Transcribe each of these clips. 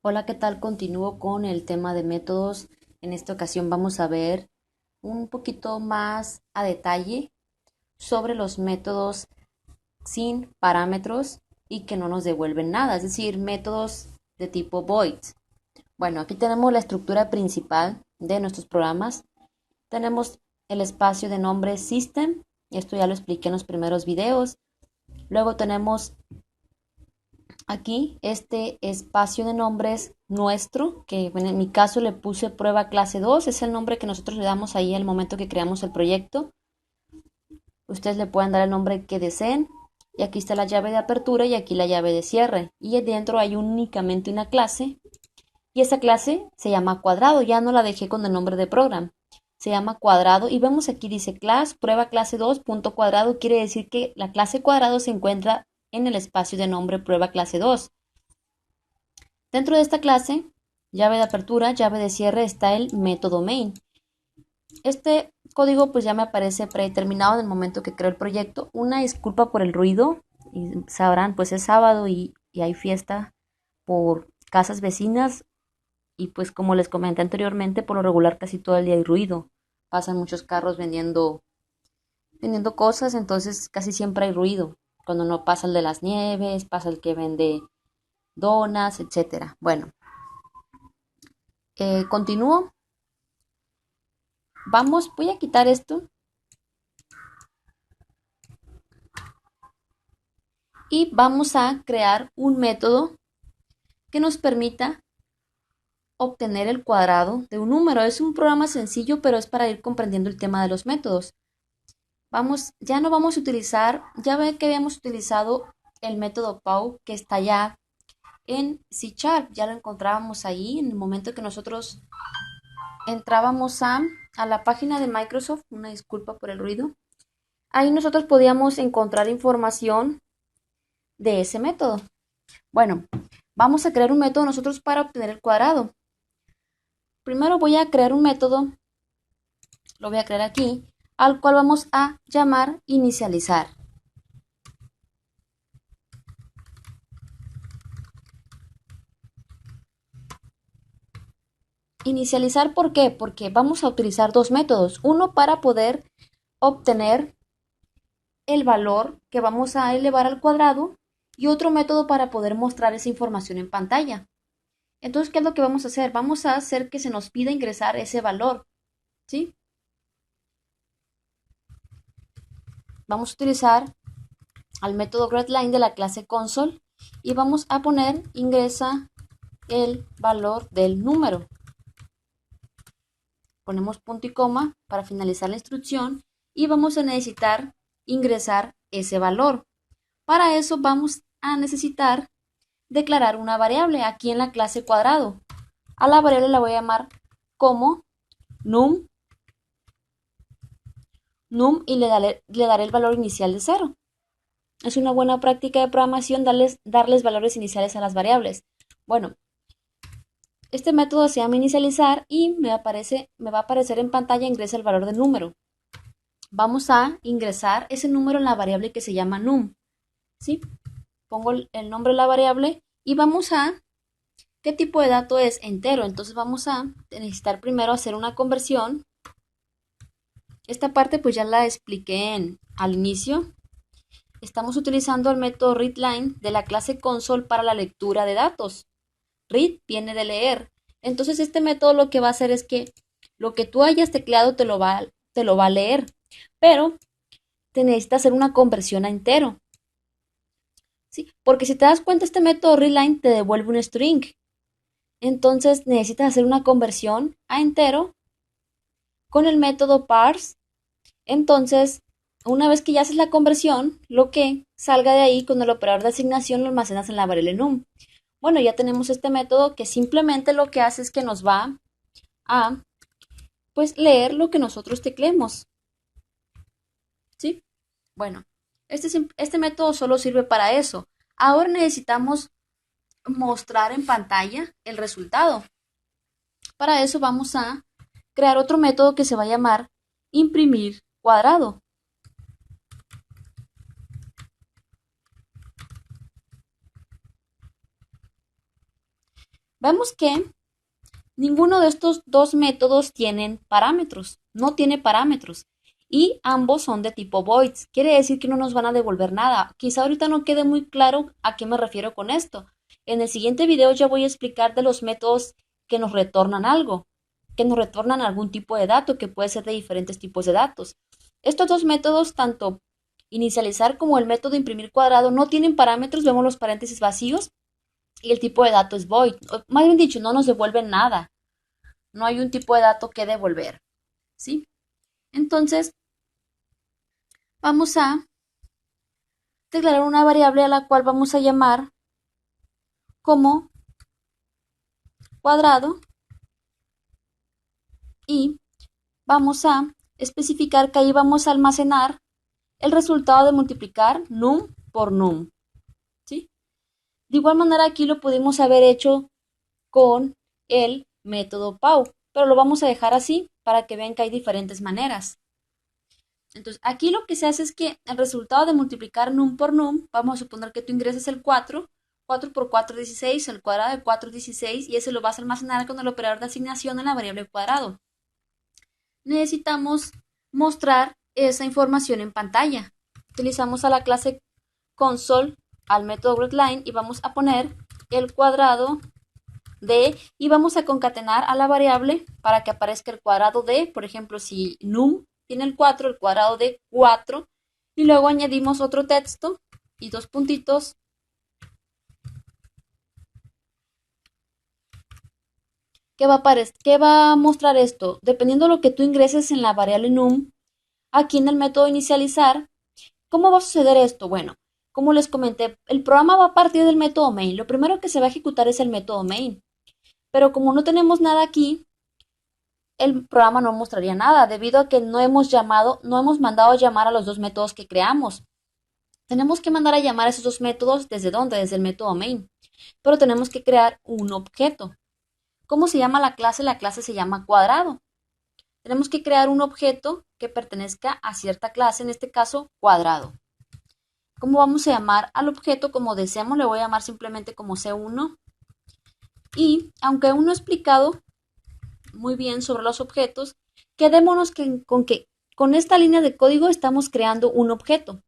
Hola, ¿qué tal? Continúo con el tema de métodos. En esta ocasión vamos a ver un poquito más a detalle sobre los métodos sin parámetros y que no nos devuelven nada, es decir, métodos de tipo void. Bueno, aquí tenemos la estructura principal de nuestros programas. Tenemos el espacio de nombre system, esto ya lo expliqué en los primeros videos. Luego tenemos aquí este espacio de nombres nuestro, que en mi caso le puse prueba clase 2, es el nombre que nosotros le damos ahí al momento que creamos el proyecto. Ustedes le pueden dar el nombre que deseen. Y aquí está la llave de apertura y aquí la llave de cierre. Y dentro hay únicamente una clase. Y esa clase se llama cuadrado. Ya no la dejé con el nombre de program. Se llama cuadrado. Y vemos aquí dice class, prueba clase 2, punto cuadrado. Quiere decir que la clase cuadrado se encuentra en el espacio de nombre prueba clase 2. Dentro de esta clase, llave de apertura, llave de cierre, está el método main. Este código pues ya me aparece predeterminado en el momento que creo el proyecto. Una disculpa por el ruido, y sabrán pues es sábado y hay fiesta por casas vecinas y pues como les comenté anteriormente, por lo regular casi todo el día hay ruido. Pasan muchos carros vendiendo cosas, entonces casi siempre hay ruido. Cuando no pasa el de las nieves, pasa el que vende donas, etcétera. Bueno, continúo. Voy a quitar esto y vamos a crear un método que nos permita obtener el cuadrado de un número. Es un programa sencillo, pero es para ir comprendiendo el tema de los métodos. Ya no vamos a utilizar, ya ve que habíamos utilizado el método POW que está ya en C#, ya lo encontrábamos ahí en el momento que nosotros entrábamos a la página de Microsoft, una disculpa por el ruido. Ahí nosotros podíamos encontrar información de ese método. Bueno, vamos a crear un método nosotros para obtener el cuadrado. Primero voy a crear un método, lo voy a crear aquí, al cual vamos a llamar inicializar. Inicializar, ¿por qué? Porque vamos a utilizar dos métodos. Uno para poder obtener el valor que vamos a elevar al cuadrado y otro método para poder mostrar esa información en pantalla. Entonces, ¿qué es lo que vamos a hacer? Vamos a hacer que se nos pida ingresar ese valor, ¿sí? Vamos a utilizar al método getLine de la clase console y vamos a poner ingresa el valor del número. Ponemos punto y coma para finalizar la instrucción y vamos a necesitar ingresar ese valor. Para eso vamos a necesitar declarar una variable aquí en la clase cuadrado. A la variable la voy a llamar como num y le daré el valor inicial de 0. Es una buena práctica de programación darles valores iniciales a las variables. Bueno, este método se llama inicializar y me va a aparecer en pantalla ingresa el valor del número. Vamos a ingresar ese número en la variable que se llama num. ¿Sí? Pongo el nombre de la variable y vamos a ¿qué tipo de dato es? Entero. Entonces vamos a necesitar primero hacer una conversión. Esta parte pues ya la expliqué al inicio. Estamos utilizando el método readLine de la clase console para la lectura de datos. Read viene de leer. Entonces este método lo que va a hacer es que lo que tú hayas tecleado te lo va a leer. Pero te necesita hacer una conversión a entero. ¿Sí? Porque si te das cuenta, este método readLine te devuelve un string. Entonces necesitas hacer una conversión a entero con el método parse. Entonces, una vez que ya haces la conversión, lo que salga de ahí con el operador de asignación lo almacenas en la variable num. Bueno, ya tenemos este método que simplemente lo que hace es que nos va a pues leer lo que nosotros tecleemos. ¿Sí? Bueno, este método solo sirve para eso. Ahora necesitamos mostrar en pantalla el resultado. Para eso vamos a crear otro método que se va a llamar imprimir cuadrado. Vemos que ninguno de estos dos métodos tienen parámetros, no tiene parámetros. Y ambos son de tipo voids. Quiere decir que no nos van a devolver nada. Quizá ahorita no quede muy claro a qué me refiero con esto. En el siguiente video ya voy a explicar de los métodos que nos retornan algo, que nos retornan algún tipo de dato, que puede ser de diferentes tipos de datos. Estos dos métodos, tanto inicializar como el método imprimir cuadrado, no tienen parámetros. Vemos los paréntesis vacíos y el tipo de dato es void. O, más bien dicho, no nos devuelven nada. No hay un tipo de dato que devolver, ¿sí? Entonces, vamos a declarar una variable a la cual vamos a llamar como cuadrado y vamos a especificar que ahí vamos a almacenar el resultado de multiplicar num por num, ¿sí? De igual manera aquí lo pudimos haber hecho con el método PAU, pero lo vamos a dejar así para que vean que hay diferentes maneras. Entonces, aquí lo que se hace es que el resultado de multiplicar num por num, vamos a suponer que tú ingresas el 4 por 4 es 16, el cuadrado de 4 es 16 y ese lo vas a almacenar con el operador de asignación en la variable cuadrado. Necesitamos mostrar esa información en pantalla. Utilizamos a la clase console, al método getLine y vamos a poner el cuadrado de y vamos a concatenar a la variable para que aparezca el cuadrado de, por ejemplo, si num tiene el cuadrado de 4 y luego añadimos otro texto y dos puntitos. ¿Qué va a mostrar esto? Dependiendo de lo que tú ingreses en la variable num, aquí en el método inicializar, ¿cómo va a suceder esto? Bueno, como les comenté, el programa va a partir del método main. Lo primero que se va a ejecutar es el método main. Pero como no tenemos nada aquí, el programa no mostraría nada, debido a que no hemos mandado a llamar a los dos métodos que creamos. Tenemos que mandar a llamar a esos dos métodos, ¿desde dónde? Desde el método main. Pero tenemos que crear un objeto. ¿Cómo se llama la clase? La clase se llama cuadrado. Tenemos que crear un objeto que pertenezca a cierta clase, en este caso cuadrado. ¿Cómo vamos a llamar al objeto? Como deseamos, le voy a llamar simplemente como C1. Y aunque aún no he explicado muy bien sobre los objetos, quedémonos que con esta línea de código estamos creando un objeto.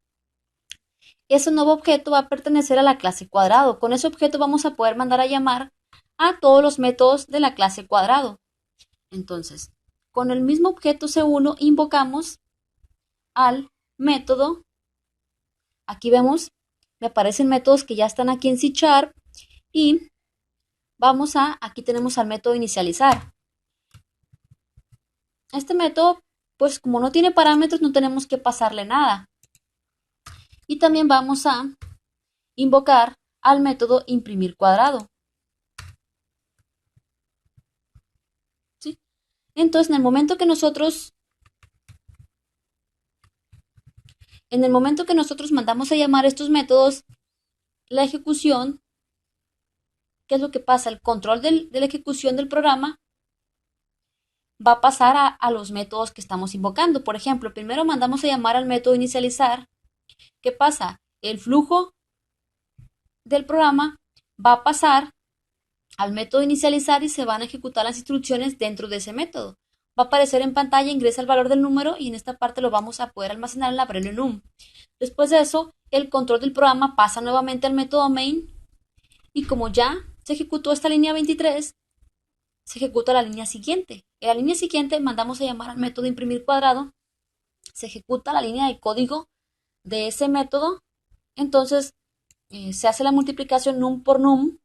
Ese nuevo objeto va a pertenecer a la clase cuadrado. Con ese objeto vamos a poder mandar a llamar a todos los métodos de la clase cuadrado. Entonces, con el mismo objeto C1 invocamos al método. Aquí vemos, me aparecen métodos que ya están aquí en C# y aquí tenemos al método inicializar. Este método, pues como no tiene parámetros, no tenemos que pasarle nada. Y también vamos a invocar al método imprimir cuadrado. ¿Sí? Entonces, en el momento que nosotros mandamos a llamar estos métodos, la ejecución, ¿qué es lo que pasa? El control de la ejecución del programa va a pasar a los métodos que estamos invocando. Por ejemplo, primero mandamos a llamar al método inicializar. ¿Qué pasa? El flujo del programa va a pasar al método inicializar y se van a ejecutar las instrucciones dentro de ese método. Va a aparecer en pantalla, ingresa el valor del número y en esta parte lo vamos a poder almacenar en la variable num. Después de eso, el control del programa pasa nuevamente al método main y como ya se ejecutó esta línea 23, se ejecuta la línea siguiente. En la línea siguiente mandamos a llamar al método imprimir cuadrado, se ejecuta la línea de código de ese método, entonces se hace la multiplicación num por num,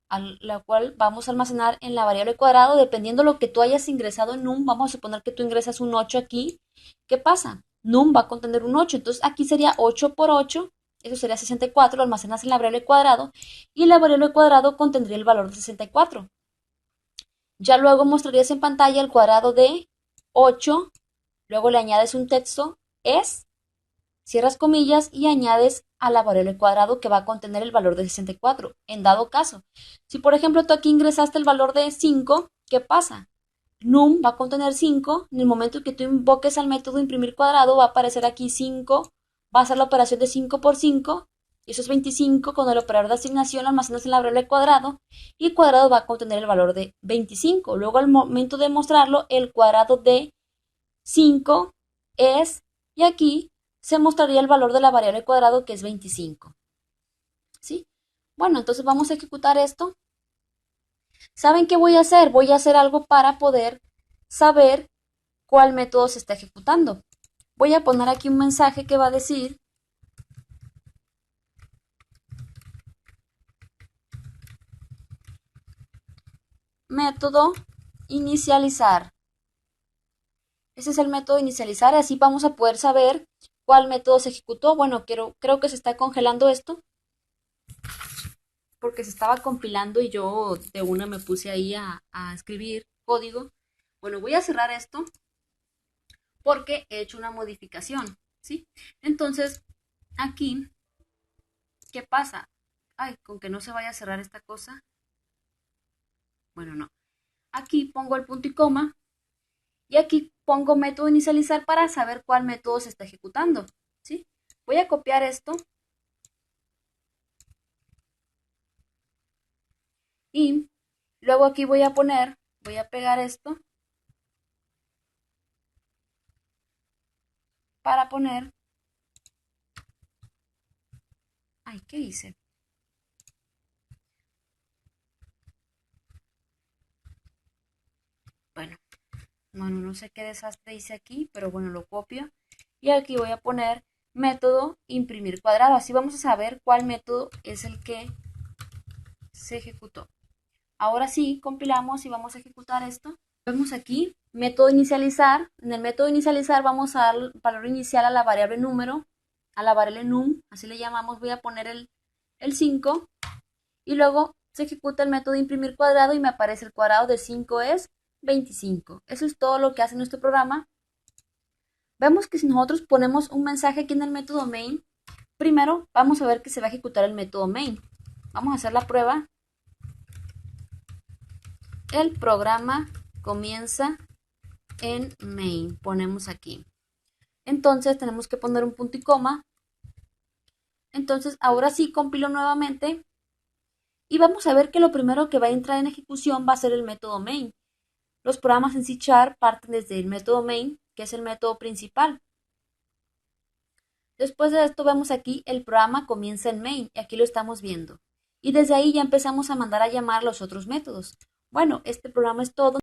a la cual vamos a almacenar en la variable cuadrado, dependiendo de lo que tú hayas ingresado en num. Vamos a suponer que tú ingresas un 8 aquí. ¿Qué pasa? Num va a contener un 8, entonces aquí sería 8 por 8, eso sería 64, lo almacenas en la variable cuadrado y la variable cuadrado contendría el valor de 64. Ya luego mostrarías en pantalla el cuadrado de 8, luego le añades un texto, cierras comillas y añades a la variable cuadrado que va a contener el valor de 64. En dado caso, si por ejemplo tú aquí ingresaste el valor de 5, ¿qué pasa? Num va a contener 5, en el momento que tú invoques al método imprimir cuadrado va a aparecer aquí 5, va a hacer la operación de 5 por 5 y eso es 25, con el operador de asignación lo almacenas en la variable cuadrado y el cuadrado va a contener el valor de 25. Luego al momento de mostrarlo, el cuadrado de 5 es, y aquí se mostraría el valor de la variable cuadrado que es 25. ¿Sí? Bueno, entonces vamos a ejecutar esto. ¿Saben qué voy a hacer? Voy a hacer algo para poder saber cuál método se está ejecutando. Voy a poner aquí un mensaje que va a decir método inicializar. Ese es el método inicializar, así vamos a poder saber cuál método se ejecutó. Bueno, creo que se está congelando esto porque se estaba compilando y yo de una me puse ahí a escribir código. Bueno, voy a cerrar esto porque he hecho una modificación, ¿sí? Entonces, aquí, ¿qué pasa? Ay, con que no se vaya a cerrar esta cosa. Bueno, no. Aquí pongo el punto y coma y aquí pongo método inicializar para saber cuál método se está ejecutando, ¿sí? Voy a copiar esto y luego aquí voy a pegar esto para poner, ay, ¿qué hice? Bueno, no sé qué desastre hice aquí, pero bueno, lo copio y aquí voy a poner método imprimir cuadrado, así vamos a saber cuál método es el que se ejecutó. Ahora sí, compilamos y vamos a ejecutar esto. Vemos aquí, método inicializar. En el método inicializar vamos a dar el valor inicial a la variable número, a la variable num, así le llamamos. Voy a poner el 5 y luego se ejecuta el método imprimir cuadrado y me aparece el cuadrado de 5 es 25. Eso es todo lo que hace nuestro programa. Vemos que si nosotros ponemos un mensaje aquí en el método main, primero vamos a ver que se va a ejecutar el método main. Vamos a hacer la prueba. El programa comienza en main. Ponemos aquí. Entonces tenemos que poner un punto y coma. Entonces ahora sí compilo nuevamente y vamos a ver que lo primero que va a entrar en ejecución va a ser el método main. Los programas en C# parten desde el método main, que es el método principal. Después de esto vemos aquí el programa comienza en main y aquí lo estamos viendo. Y desde ahí ya empezamos a mandar a llamar los otros métodos. Bueno, este programa es todo.